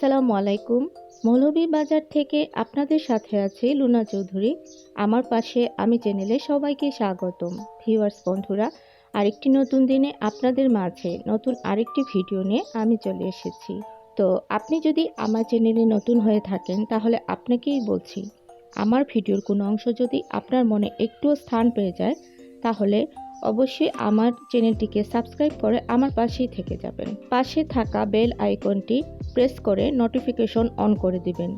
আসসালামু আলাইকুম। মৌলভীবাজার থেকে আপনাদের সাথে আছে লুনা চৌধুরী। আমার পাশে আমি চ্যানেলে সবাইকে স্বাগতম। ভিউয়ার্স বন্ধুরা, আরেকটি নতুন দিনে আপনাদের মাঝে নতুন আরেকটি ভিডিও নিয়ে আমি চলে এসেছি। তো আপনি যদি আমার চ্যানেলে নতুন হয়ে থাকেন তাহলে আপনাকেই বলছি, আমার ভিডিওর কোনো অংশ যদি আপনার মনে একটুও স্থান পেয়ে যায় তাহলে অবশ্যই আমার চ্যানেলটিকে সাবস্ক্রাইব করে আমার পাশেই থেকে যাবেন। পাশে থাকা বেল আইকনটি প্রেস করে নোটিফিকেশন অন করে দিবেন।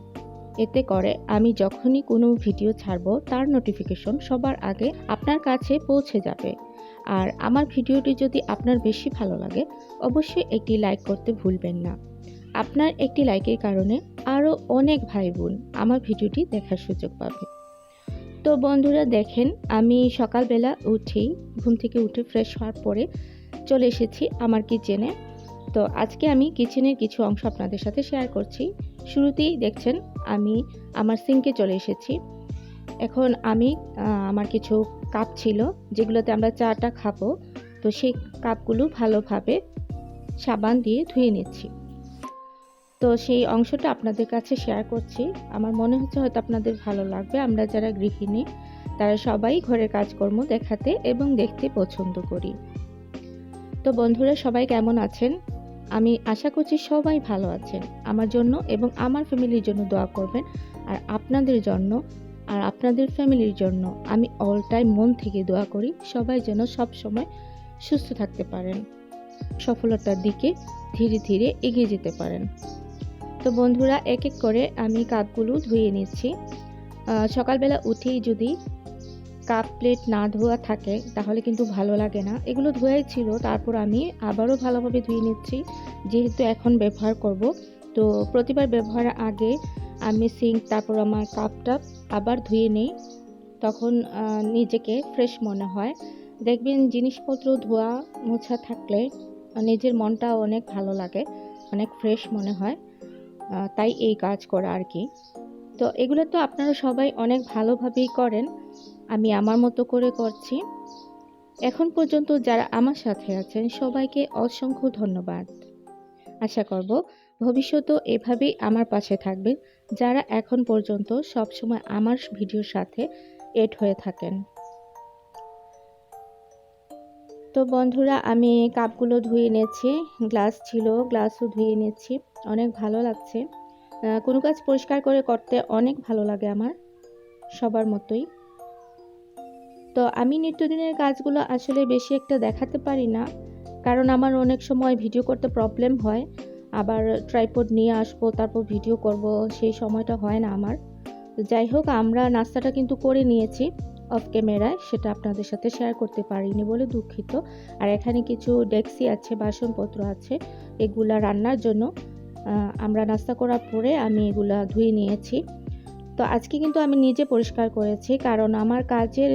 এতে করে আমি যখনই কোনো ভিডিও ছাড়ব তার নোটিফিকেশন সবার আগে আপনার কাছে পৌঁছে যাবে। আর আমার ভিডিওটি যদি আপনার বেশি ভালো লাগে অবশ্যই একটি লাইক করতে ভুলবেন না। আপনার একটি লাইকের কারণে আরও অনেক ভাই বোন আমার ভিডিওটি দেখার সুযোগ পাবে। তো বন্ধুরা দেখেন, আমি সকালবেলা ঘুম থেকে উঠে ফ্রেশ হওয়ার পরে চলে এসেছি আমার কিচেনে। তো আজকে আমি কিচেনের কিছু অংশ আপনাদের সাথে শেয়ার করছি। শুরুতেই দেখছেন আমি আমার সিঙ্কে চলে এসেছি। এখন আমি আমার কিছু কাপ ছিল যেগুলোতে আমরা চাটা খাবো, তো সেই কাপগুলো ভালোভাবে সাবান দিয়ে ধুয়ে নিচ্ছি। তো সেই অংশটা আপনাদের কাছে শেয়ার করছি। আমার মনে হচ্ছে হয়তো আপনাদের ভালো লাগবে। আমরা যারা গৃহিণী তারা সবাই ঘরের কাজকর্ম দেখাতে এবং দেখতে পছন্দ করি। তো বন্ধুরা সবাই কেমন আছেন? আমি আশা করছি সবাই ভালো আছেন। আমার জন্য এবং আমার ফ্যামিলির জন্য দোয়া করবেন। আর আপনাদের জন্য আর আপনাদের ফ্যামিলির জন্য আমি অল টাইম মন থেকে দোয়া করি সবাই যেন সব সময় সুস্থ থাকতে পারেন, সফলতার দিকে ধীরে ধীরে এগিয়ে যেতে পারেন। তো বন্ধুরা এক এক করে আমি কাপগুলো ধুয়ে নিচ্ছি। সকালবেলা উঠেই যদি কাপ প্লেট না ধোয়া থাকে তাহলে কিন্তু ভালো লাগে না। এগুলো ধোয়াই ছিল, তারপর আমি আবারও ভালোভাবে ধুয়ে নিচ্ছি যেহেতু এখন ব্যবহার করব। তো প্রতিবার ব্যবহারের আগে আমি সিঙ্ক তারপর আমার কাপটা আবার ধুয়ে নিই, তখন নিজেকে ফ্রেশ মনে হয়। দেখবেন জিনিসপত্র ধোয়া মোছা থাকলে নিজের মনটা অনেক ভালো লাগে, অনেক ফ্রেশ মনে হয়। তাই এই কাজ করা আর কি। তো এগুলো তো আপনারা সবাই অনেক ভালোভাবেই করেন, আমি আমার মতো করে করছি। এখন পর্যন্ত যারা আমার সাথে আছেন সবাইকে অসংখ্য ধন্যবাদ। আশা করব ভবিষ্যতেও এভাবেই আমার পাশে থাকবেন যারা এখন পর্যন্ত সবসময় আমার ভিডিওর সাথে এড হয়ে থাকেন। তো বন্ধুরা আমি কাপগুলো ধুয়ে নিয়েছি, গ্লাস ছিল গ্লাসও ধুয়ে নিয়েছি। অনেক ভালো লাগছে। কোনো কাজ পরিষ্কার করে করতে অনেক ভালো লাগে আমার, সবার মতোই। তো আমি নিত্যদিনের কাজগুলো আসলে বেশি একটা দেখাতে পারি না, কারণ আমার অনেক সময় ভিডিও করতে প্রবলেম হয়। আবার ট্রাইপড নিয়ে আসবো তারপর ভিডিও করব, সেই সময়টা হয় না আমার। যাই হোক, আমরা নাস্তাটা কিন্তু করে নিয়েছি অফ ক্যামেরায়, সেটা আপনাদের সাথে শেয়ার করতে পারিনি বলে দুঃখিত। আর এখানে কিছু ডেক্সি আছে, বাসনপত্র আছে, এগুলা রান্নার জন্য। আমরা নাস্তা করার পরে আমি এগুলা ধুয়ে নিয়েছি। তো আজকে কিন্তু আমি নিজে পরিষ্কার করেছি, কারণ আমার কাজের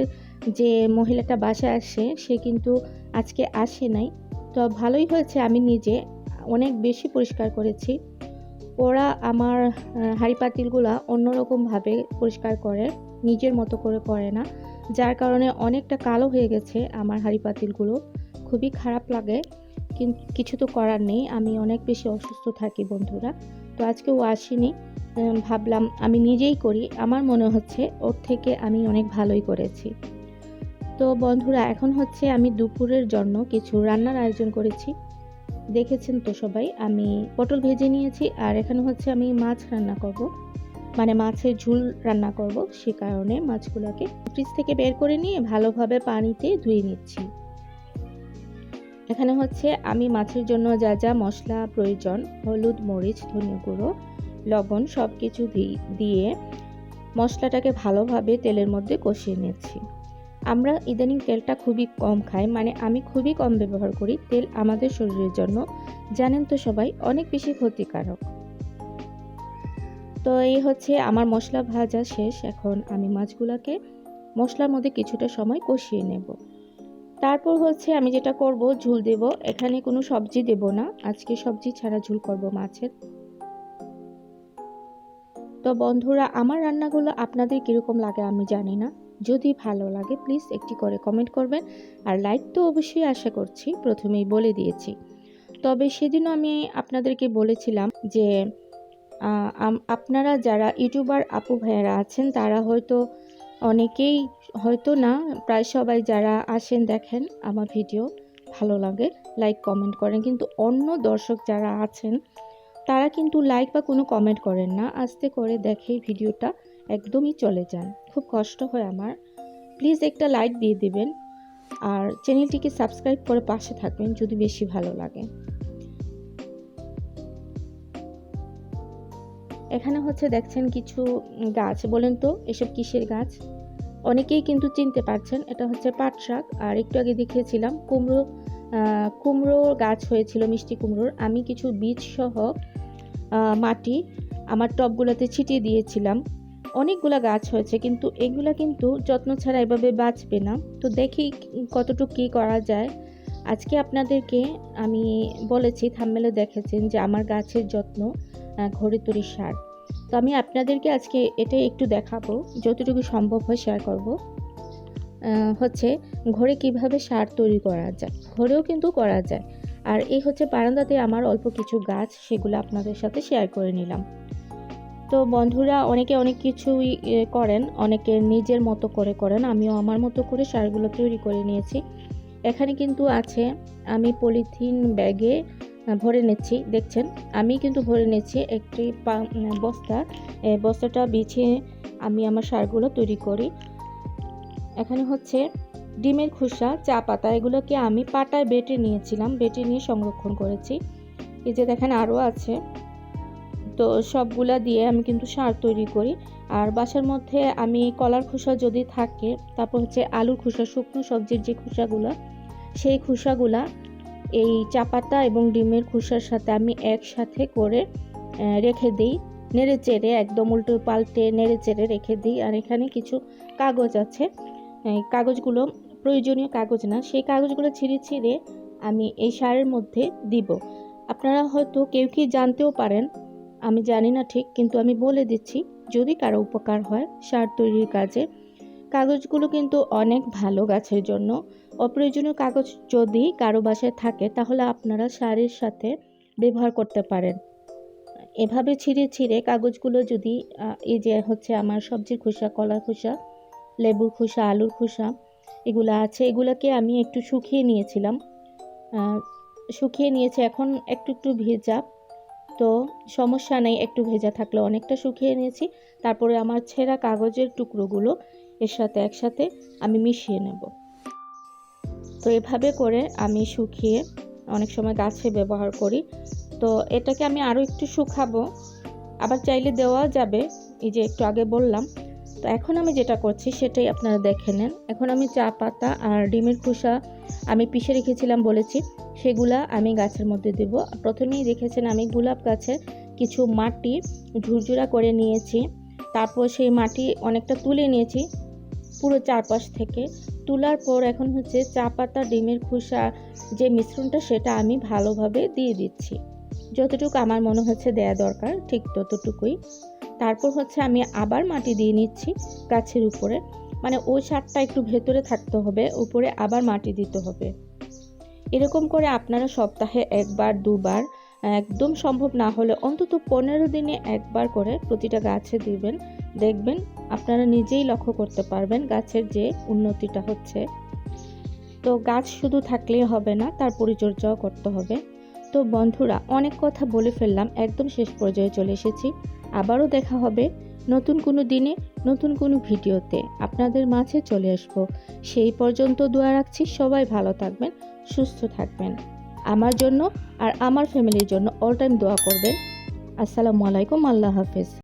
যে মহিলাটা বাসায় আসে সে কিন্তু আজকে আসে নাই। তো ভালোই হয়েছে আমি নিজে অনেক বেশি পরিষ্কার করেছি। ওরা আমার হাঁড়ি পাতিলগুলা অন্যরকমভাবে পরিষ্কার করে, নিজের মতো করে করে না, যার কারণে অনেকটা কালো হয়ে গেছে আমার হাঁড়ি পাতিলগুলো। খুবই খারাপ লাগে, কিন্তু কিছু তো করার নেই। আমি অনেক বেশি অসুস্থ থাকি বন্ধুরা। তো আজকে ও আসেনি, ভাবলাম আমি নিজেই করি। আমার মনে হচ্ছে ওর থেকে আমি অনেক ভালোই করেছি। তো বন্ধুরা এখন হচ্ছে আমি দুপুরের জন্য কিছু রান্নার আয়োজন করেছি। দেখেছেন তো সবাই, আমি পটল ভেজে নিয়েছি, আর এখানে হচ্ছে আমি মাছ রান্না করব, মানে মাছের ঝোল রান্না করব। সে কারণে মাছগুলোকে ফ্রিজ থেকে বের করে নিয়ে ভালোভাবে পানিতে ধুয়ে নিচ্ছি। এখানে হচ্ছে আমি মাছের জন্য যা যা মশলা প্রয়োজন, হলুদ, মরিচ, ধনিয়া গুঁড়ো, লবণ সব কিছু দিয়ে মশলাটাকে ভালোভাবে তেলের মধ্যে কষিয়ে নিচ্ছি। আমরা ইদানিং তেলটা খুবই কম খাই, মানে আমি খুবই কম ব্যবহার করি। তেল আমাদের শরীরের জন্য জানেন তো সবাই অনেক বেশি ক্ষতিকারক। তো এই হচ্ছে আমার মশলা ভাজা শেষ। এখন আমি মাছগুলোকে মশলার মধ্যে কিছুটা সময় কষিয়ে নেব। তারপর হচ্ছে আমি যেটা করব, ঝোল দেব। এখানে কোনো সবজি দেব না, আজকে সবজি ছাড়া ঝোল করব মাছের। তো বন্ধুরা আমার রান্নাগুলো আপনাদের কীরকম লাগে আমি জানি না, যদি ভালো লাগে প্লিজ একটি করে কমেন্ট করবেন। আর লাইক তো অবশ্যই আশা করছি, প্রথমেই বলে দিয়েছি। তবে সেদিনও আমি আপনাদেরকে বলেছিলাম যে আপনারা যারা ইউটিউবার আপু ভাইয়েরা আছেন তারা হয়তো অনেকেই, হয়তো না, প্রায় সবাই যারা আসেন দেখেন আমার ভিডিও, ভালো লাগে, লাইক কমেন্ট করেন, কিন্তু অন্য দর্শক যারা আছেন তারা কিন্তু লাইক বা কোনো কমেন্ট করেন না, আস্তে করে দেখে ভিডিওটা একদমই চলে যান। খুব কষ্ট হয় আমার। প্লিজ একটা লাইক দিয়ে দিবেন আর চ্যানেলটিকে সাবস্ক্রাইব করে পাশে থাকবেন যদি বেশি ভালো লাগে। এখানে হচ্ছে দেখছেন কিছু গাছ, বলেন তো এসব কিসের গাছ? অনেকেই কিন্তু চিনতে পারছেন, এটা হচ্ছে পাট শাক। আর একটু আগে দেখিয়েছিলাম কুমড়ো গাছ হয়েছিল, মিষ্টি কুমড়োর। আমি কিছু বীজ সহ মাটি আমার টবগুলোতে ছিটিয়ে দিয়েছিলাম। অনেকগুলা গাছ হয়েছে, কিন্তু এগুলা কিন্তু যত্ন ছাড়া এভাবে বাঁচবে না। তো দেখি কতটুকু কী করা যায়। আজকে আপনাদেরকে আমি বলেছি, থাম্বনেলে দেখেছেন যে আমার গাছের যত্ন ঘরে তৈরি সার। তো আমি আপনাদেরকে আজকে এটাই একটু দেখাবো, যতটুকু সম্ভব হয় শেয়ার করব। হচ্ছে ঘরে কিভাবে সার তৈরি করা যায়, ঘরেও কিন্তু করা যায়। আর এই হচ্ছে বারান্দাতে আমার অল্প কিছু গাছ, সেগুলো আপনাদের সাথে শেয়ার করে নিলাম। তো বন্ধুরা, অনেকে অনেক কিছুই করেন, অনেকে নিজের মতো করে করেন, আমিও আমার মতো করে সারগুলো তৈরি করে নিয়েছি। এখানে কিন্তু আছে, আমি পলিথিন ব্যাগে ভরে নিচ্ছি, দেখছেন আমি কিন্তু ভরে নিচ্ছি একটি বস্তা। বস্তাটা বিছিয়ে আমি আমার সারগুলো তৈরি করি। এখানে হচ্ছে ডিমের খোসা, চা পাতা, এগুলোকে আমি পাটায় বেটে নিয়েছিলাম, বেটে নিয়ে সংরক্ষণ করেছি। এই যে দেখেন আরও আছে। তো সবগুলা দিয়ে আমি কিন্তু সার তৈরি করি। আর বাসার মধ্যে আমি কলার খোসা যদি থাকে, তারপর হচ্ছে আলুর খোসা, শুকনো সবজির যে খোসাগুলো, সেই খোসাগুলা এই চা পাতা এবং ডিমের খোসার সাথে আমি একসাথে করে রেখে দিই, নেড়ে চেড়ে, একদম উল্টো পাল্টে নেড়ে চেড়ে রেখে দিই। আর এখানে কিছু কাগজ আছে, কাগজগুলো প্রয়োজনীয় কাগজ না, সেই কাগজগুলো ছিঁড়ে ছিঁড়ে আমি এই সারের মধ্যে দিব। আপনারা হয়তো কেউ কি জানতেও পারেন, আমি জানি না ঠিক, কিন্তু আমি বলে দিচ্ছি যদি কারো উপকার হয় সার তৈরির কাজে। কাগজগুলো কিন্তু অনেক ভালো গাছের জন্য। অপ্রয়োজনীয় কাগজ যদি কারো বাসায় থাকে তাহলে আপনারা সারের সাথে ব্যবহার করতে পারেন। এভাবে ছিঁড়ে ছিঁড়ে কাগজগুলো যদি, এই যে হচ্ছে আমার সবজির খোসা, কলার খোসা, লেবুর খোসা, আলুর খোসা, এগুলো আছে, এগুলোকে আমি একটু শুকিয়ে নিয়েছিলাম, শুকিয়ে নিয়েছি, এখন একটু একটু ভেজা, তো সমস্যা নেই, একটু ভেজা থাকলে, অনেকটা শুকিয়ে নিয়েছি। তারপরে আমার ছেঁড়া কাগজের টুকরোগুলো এর সাথে একসাথে আমি মিশিয়ে নেব। তো এভাবে করে আমি শুকিয়ে অনেক সময় গাছে ব্যবহার করি। তো এটাকে আমি আরও একটু শুকাবো, আবার চাইলে দেওয়া যাবে, এই যে একটু আগে বললাম। তো এখন আমি যেটা করছি সেটাই আপনারা দেখে নেন। এখন আমি চা পাতা আর ডিমের খোসা আমি পিষে রেখেছিলাম বলেছি, সেগুলা আমি গাছের মধ্যে দেব। প্রথমেই দেখেছেন আমি গোলাপ গাছের কিছু মাটি ঝুরঝুরা করে নিয়েছি, তারপর সেই মাটি অনেকটা তুলে নিয়েছি পুরো চারপাশ থেকে। তোলার পর এখন হচ্ছে চা পাতা, ডিমের খোসা যে মিশ্রণটা, সেটা আমি ভালোভাবে দিয়ে দিচ্ছি, যতটুকু আমার মনে হচ্ছে দেয়া দরকার ঠিক ততটুকুই। তারপর হচ্ছে আমি আবার মাটি দিয়ে নিচ্ছি গাছের উপরে, মানে ওই সারটা একটু ভেতরে থাকতে হবে, উপরে আবার মাটি দিতে হবে। এরকম করে আপনারা সপ্তাহে একবার দুবার, একদম সম্ভব না হলে অন্তত 15 দিনে একবার করে প্রতিটা গাছে দিবেন। দেখবেন আপনারা নিজেই লক্ষ্য করতে পারবেন গাছের যে উন্নতিটা হচ্ছে। তো গাছ শুধু থাকলেই হবে না, তার পরিচর্যাও করতে হবে। তো বন্ধুরা, অনেক কথা বলে ফেললাম, একদম শেষ পর্যায়ে চলে এসেছি। আবারও দেখা হবে নতুন কোনো দিনে, নতুন কোনো ভিডিওতে আপনাদের মাঝে চলে আসব। সেই পর্যন্ত দোয়া রাখছি সবাই ভালো থাকবেন, সুস্থ থাকবেন। আমার জন্য আর আমার ফ্যামিলির জন্য অল টাইম দোয়া করবেন। আসসালামু আলাইকুম, আল্লাহ হাফেজ।